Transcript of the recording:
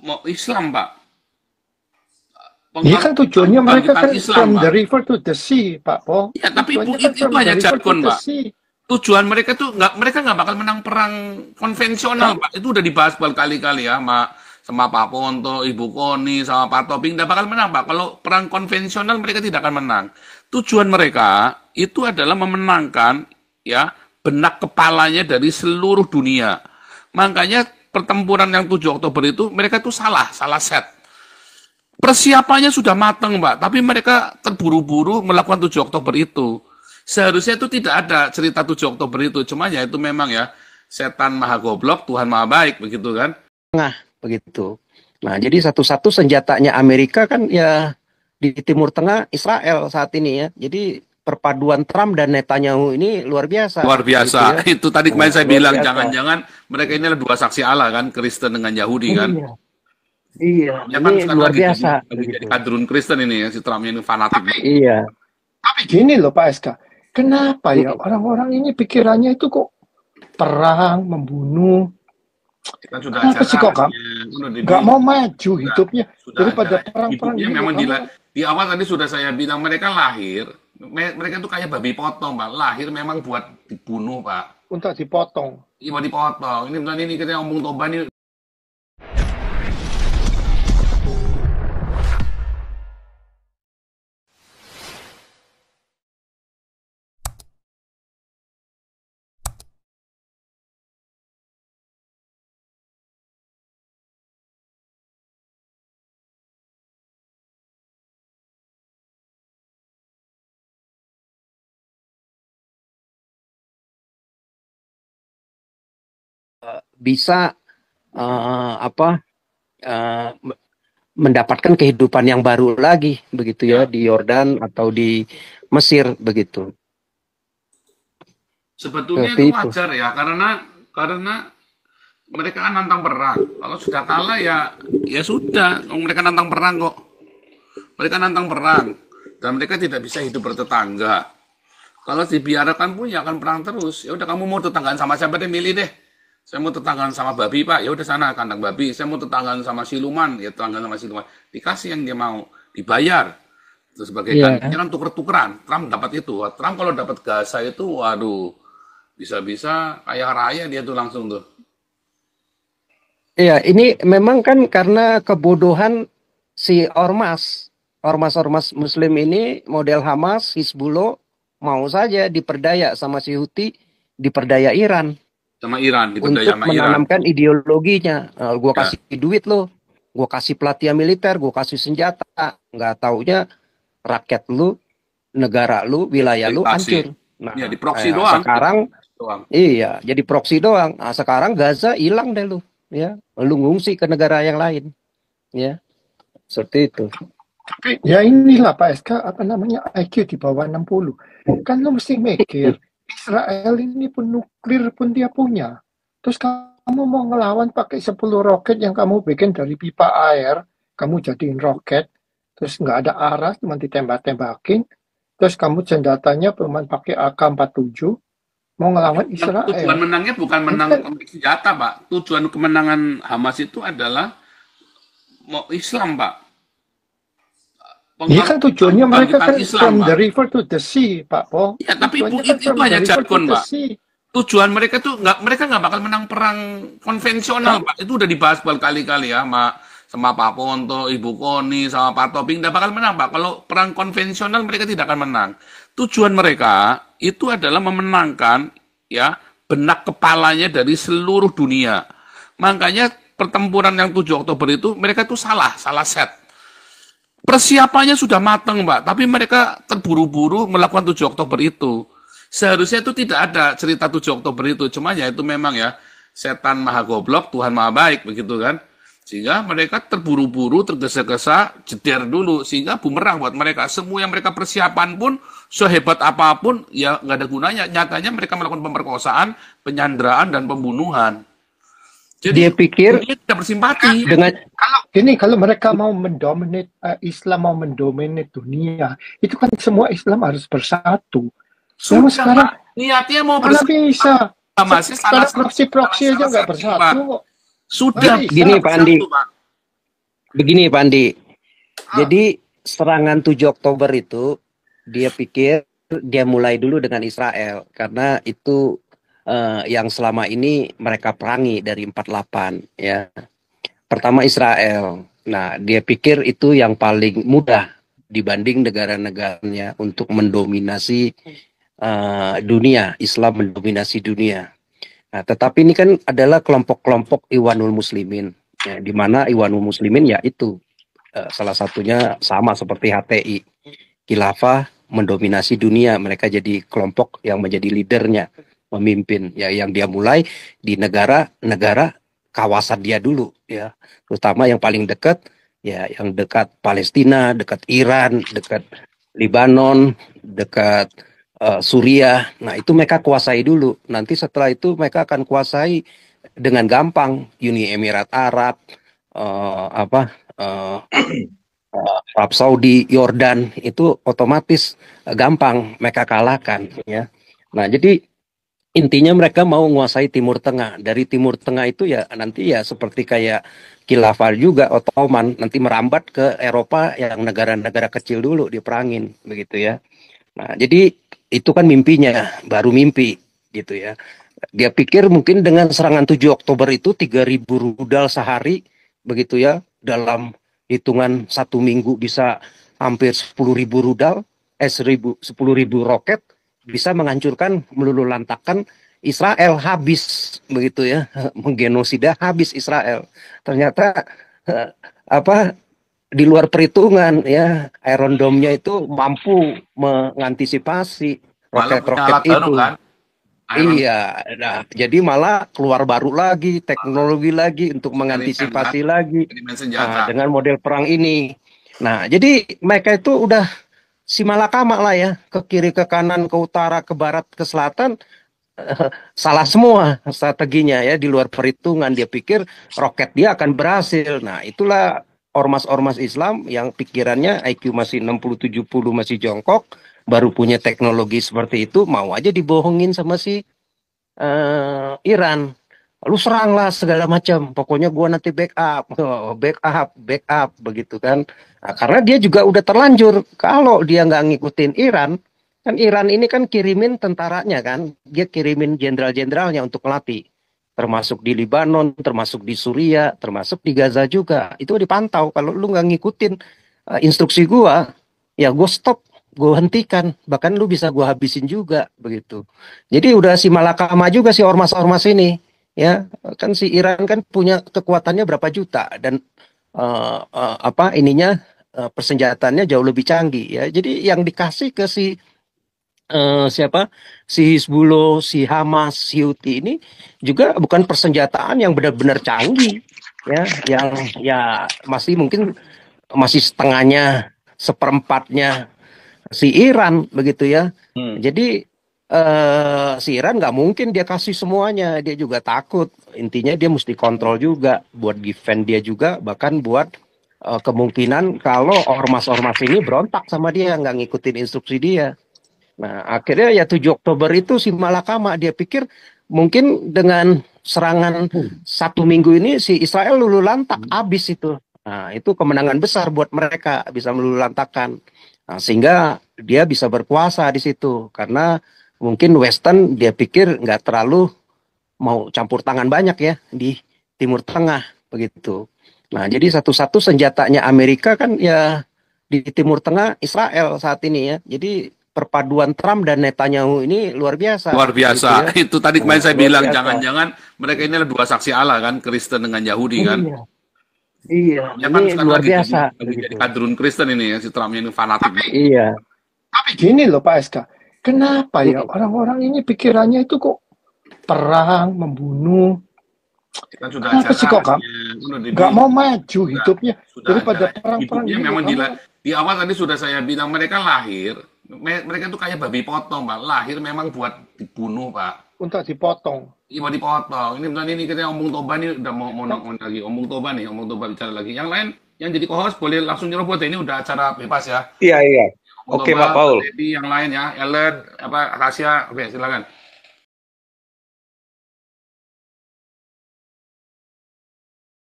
mau Islam, Pak. Iya kan tujuannya mereka kan Islam, from Pak. the river to the sea, Pak Po. Ya, tapi Tujuannya itu from hanya the river jargon, to the Pak. sea. Tujuan mereka tuh mereka nggak bakal menang perang konvensional, Pak. Itu udah dibahas berkali-kali ya, sama Pak Ponto, Ibu Koni, sama Pak Toping. Nggak bakal menang, Pak. Kalau perang konvensional mereka tidak akan menang. Tujuan mereka itu adalah memenangkan ya benak kepalanya dari seluruh dunia. Makanya pertempuran yang 7 Oktober itu mereka tuh salah set. Persiapannya sudah matang, Mbak, tapi mereka terburu-buru melakukan 7 Oktober itu. Seharusnya itu tidak ada cerita 7 Oktober itu, cuma ya itu memang ya, setan maha goblok, Tuhan maha baik, begitu kan? Nah, begitu. Nah, jadi satu-satu senjatanya Amerika kan ya di Timur Tengah Israel saat ini ya. Jadi perpaduan Trump dan Netanyahu ini luar biasa. Luar biasa. Gitu ya. Itu tadi kemarin saya bilang, biasa. jangan-jangan mereka ini adalah dua saksi Allah kan, Kristen dengan Yahudi kan? Iya, Ya kan ini luar biasa. Jadi kadrun Kristen ini ya, si Trump ini fanatik. Iya. Tapi gini loh Pak SK, kenapa ya orang-orang ini pikirannya itu kok perang, membunuh? Kita sudah Kenapa sih kok nggak mau maju hidupnya daripada perang-perang ini? ini? Memang di awal tadi sudah saya bilang mereka lahir, mereka itu kayak babi potong, Pak. Lahir memang buat dibunuh, Pak. Untuk dipotong. Iya, buat dipotong. Ini kita ngomong Toba ini. Bisa mendapatkan kehidupan yang baru lagi begitu ya di Yordan atau di Mesir begitu. Sebetulnya itu wajar ya karena mereka kan nantang perang. Kalau sudah kalah ya sudah, mereka nantang perang kok. Mereka nantang perang dan mereka tidak bisa hidup bertetangga. Kalau dibiarkan pun ya akan perang terus. Ya udah, kamu mau tetanggaan sama siapa deh, milih deh. Saya mau tetanggaan sama babi, Pak. Ya udah sana kandang babi. Saya mau tetanggaan sama siluman, ya tetanggaan sama siluman. Dikasih yang dia mau, dibayar. Terus sebagai gantinya kan tuker-tukeran. Trump dapat itu. Trump kalau dapat Gaza itu, waduh, bisa-bisa kaya raya dia tuh langsung tuh. Iya, ini memang kan karena kebodohan si ormas Muslim ini, model Hamas, Hizbullah, mau saja diperdaya sama si Houthi, diperdaya Iran. Sama Iran, untuk menanamkan ideologinya. Gue kasih duit lo, gue kasih pelatihan militer, gue kasih senjata, nggak taunya rakyat lu, negara lu, wilayah lu hancur. Nah, ya, di proxy doang. Sekarang, iya, jadi proxy doang. Nah, sekarang Gaza hilang deh lu, ya, lu ngungsi ke negara yang lain, ya, seperti itu. Tapi ya inilah Pak SK, apa namanya, IQ di bawah 60. Kan lu mesti mikir, Israel ini pun nuklir pun dia punya. Terus kamu mau ngelawan pakai 10 roket yang kamu bikin dari pipa air, kamu jadiin roket, terus nggak ada arah, cuma ditembak-tembakin, terus kamu senjatanya cuma pakai AK-47, mau ngelawan Israel. Tujuan menangnya bukan menang senjata, Pak. Tujuan kemenangan Hamas itu adalah mau Islam, Pak. Iya kan tujuannya mereka kan from the river to the sea, Pak Po. Ya, tapi itu hanya jargon, Pak. Tujuan mereka tuh mereka nggak bakal menang perang konvensional, Pak. Itu udah dibahas berkali-kali ya sama Pak Ponto, Ibu Koni, sama Pak Toping. Nggak bakal menang, Pak. Kalau perang konvensional mereka tidak akan menang. Tujuan mereka itu adalah memenangkan ya benak kepalanya dari seluruh dunia. Makanya pertempuran yang 7 Oktober itu mereka tuh salah set. Persiapannya sudah matang, Pak, tapi mereka terburu-buru melakukan 7 Oktober itu. Seharusnya itu tidak ada cerita 7 Oktober itu, cuma ya itu memang ya, setan maha goblok, Tuhan maha baik, begitu kan. Sehingga mereka terburu-buru, tergesa-gesa, jeder dulu, sehingga bumerang buat mereka. Semua yang mereka persiapan pun, sehebat apapun, ya nggak ada gunanya. Nyatanya mereka melakukan pemerkosaan, penyanderaan, dan pembunuhan. Jadi dia pikir dia tidak bersimpati dengan kalau mereka mau mendominate Islam, mau mendominate dunia, itu kan semua Islam harus bersatu. Semua sekarang niatnya mau bersatu. Bisa. Sekarang proksi aja nggak bersatu. Sudah gini Pak Andi. Begini Pak Andi, jadi serangan 7 Oktober itu dia pikir dia mulai dulu dengan Israel karena itu yang selama ini mereka perangi dari 48 ya. Pertama Israel. Nah, dia pikir itu yang paling mudah dibanding negara-negaranya untuk mendominasi dunia, Islam mendominasi dunia. Nah, tetapi ini kan adalah kelompok-kelompok Ikhwanul Muslimin, ya, di mana Ikhwanul Muslimin ya itu salah satunya sama seperti HTI, Khilafah mendominasi dunia, mereka jadi kelompok yang menjadi leadernya, memimpin, ya yang dia mulai di negara-negara kawasan dia dulu, ya terutama yang paling dekat, ya yang dekat Palestina, dekat Iran, dekat Libanon, dekat Suriah. Nah, itu mereka kuasai dulu. Nanti setelah itu mereka akan kuasai dengan gampang Uni Emirat Arab, Arab Saudi, Yordan, itu otomatis gampang mereka kalahkan ya. Nah, jadi intinya mereka mau menguasai Timur Tengah. Dari Timur Tengah itu ya nanti ya seperti kayak Khilafah juga Ottoman nanti merambat ke Eropa yang negara-negara kecil dulu diperangin begitu ya. Nah, jadi itu kan mimpinya, baru mimpi gitu ya. Dia pikir mungkin dengan serangan 7 Oktober itu 3.000 rudal sehari begitu ya, dalam hitungan 1 minggu bisa hampir 10.000 rudal, 10.000 roket bisa menghancurkan, meluluhlantakkan Israel, habis begitu ya, menggenosida habis Israel. Ternyata apa di luar perhitungan ya, Iron Dome-nya itu mampu mengantisipasi roket-roket itu. Kan? Iya, nah jadi malah keluar baru lagi, teknologi lagi untuk mengantisipasi lagi dengan model perang ini. Nah, jadi mereka itu udah simalakama lah ya, ke kiri, ke kanan, ke utara, ke barat, ke selatan, salah semua strateginya ya, di luar perhitungan. Dia pikir roket dia akan berhasil. Nah, itulah ormas-ormas Islam yang pikirannya IQ masih 60-70 masih jongkok, baru punya teknologi seperti itu, mau aja dibohongin sama si Iran. Lu seranglah segala macam, pokoknya gua nanti backup begitu kan. Nah, karena dia juga udah terlanjur, kalau dia nggak ngikutin Iran, kan Iran ini kan kirimin tentaranya kan, dia kirimin jenderal-jenderalnya untuk melatih, termasuk di Libanon, termasuk di Suriah, termasuk di Gaza juga. Itu dipantau, kalau lu nggak ngikutin instruksi gua, ya gua stop, gue hentikan, bahkan lu bisa gue habisin juga begitu. Jadi udah si malakama juga si ormas-ormas ini, ya kan si Iran kan punya kekuatannya berapa juta dan persenjataannya jauh lebih canggih ya. Jadi yang dikasih ke si siapa si Hizbullah, si Hamas, si Houthi ini juga bukan persenjataan yang benar-benar canggih ya, yang ya masih mungkin masih setengahnya, seperempatnya si Iran begitu ya. Jadi si Iran nggak mungkin dia kasih semuanya, dia juga takut. Intinya dia mesti kontrol juga buat defend dia juga, bahkan buat kemungkinan kalau ormas-ormas ini berontak sama dia, nggak ngikutin instruksi dia. Nah, akhirnya ya 7 Oktober itu si malakama, dia pikir mungkin dengan serangan 1 minggu ini si Israel luluh lantak, habis itu. Nah, itu kemenangan besar buat mereka, bisa meluluh lantakkan. Nah, sehingga dia bisa berkuasa di situ, karena mungkin Western dia pikir nggak terlalu mau campur tangan banyak ya di Timur Tengah begitu. Nah, jadi satu-satu senjatanya Amerika kan ya di Timur Tengah Israel saat ini ya. Jadi perpaduan Trump dan Netanyahu ini luar biasa. Luar biasa. Gitu ya. Itu tadi kemarin saya bilang, jangan-jangan mereka ini adalah dua saksi Allah kan, Kristen dengan Yahudi kan. Iya, ya kan, ini luar biasa. Jadi kadrun Kristen ini ya, si Trump ini fanatik. Tapi gini loh Pak SK, kenapa ya orang-orang ini pikirannya itu kok perang, membunuh? Kita sudah kenapa sih kok nggak mau maju hidupnya daripada perang-perang ini? Memang di awal tadi sudah saya bilang, mereka lahir, mereka tuh kayak babi potong Pak, lahir memang buat dibunuh Pak. Untuk dipotong. Iya, mau dipotong. Ini kita Omong Toba nih udah mau lagi. Omong Toba bicara lagi. Yang lain yang jadi co-host boleh langsung nyerobot. Ini udah acara bebas ya. Iya. Oke Pak Paul. Jadi yang lain ya, Ellen, Rahasia. Oke, silakan.